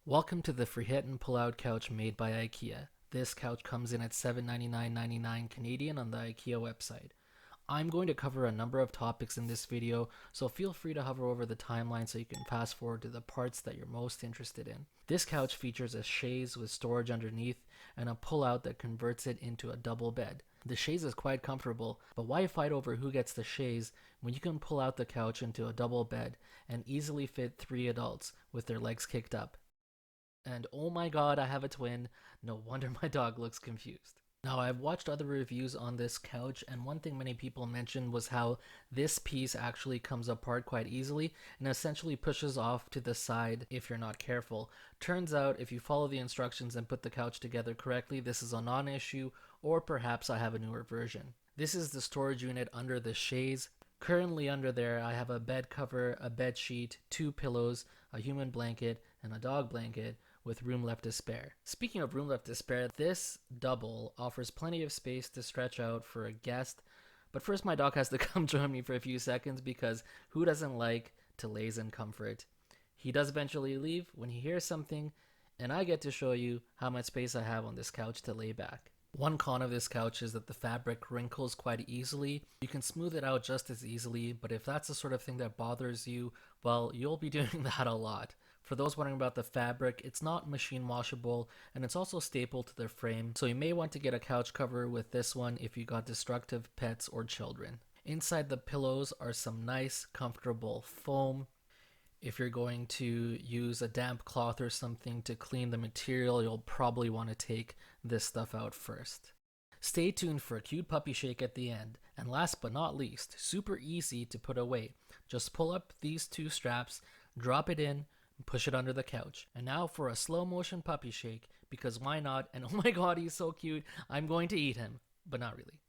Welcome to the Friheten pull-out couch made by IKEA. This couch comes in at $799.99 Canadian on the IKEA website. I'm going to cover a number of topics in this video, so feel free to hover over the timeline so you can fast forward to the parts that you're most interested in. This couch features a chaise with storage underneath and a pull-out that converts it into a double bed. The chaise is quite comfortable, but why fight over who gets the chaise when you can pull out the couch into a double bed and easily fit 3 adults with their legs kicked up? And oh my god, I have a twin. No wonder my dog looks confused. Now, I've watched other reviews on this couch, and one thing many people mentioned was how this piece actually comes apart quite easily and essentially pushes off to the side if you're not careful. Turns out, if you follow the instructions and put the couch together correctly, this is a non-issue, or perhaps I have a newer version. This is the storage unit under the chaise. Currently under there, I have a bed cover, a bed sheet, 2 pillows, a human blanket, and a dog blanket, with room left to spare. Speaking of room left to spare, this double offers plenty of space to stretch out for a guest. But first, my dog has to come join me for a few seconds because who doesn't like to laze in comfort? He does eventually leave when he hears something, and I get to show you how much space I have on this couch to lay back. One con of this couch is that the fabric wrinkles quite easily. You can smooth it out just as easily, but if that's the sort of thing that bothers you, well, you'll be doing that a lot. For those wondering about the fabric, it's not machine washable, and it's also stapled to the frame, so you may want to get a couch cover with this one if you got destructive pets or children. Inside the pillows are some nice, comfortable foam. If you're going to use a damp cloth or something to clean the material, you'll probably want to take this stuff out first. Stay tuned for a cute puppy shake at the end. And last but not least, super easy to put away. Just pull up these 2 straps, drop it in, and push it under the couch. And now for a slow motion puppy shake, because why not? And oh my god, he's so cute. I'm going to eat him, but not really.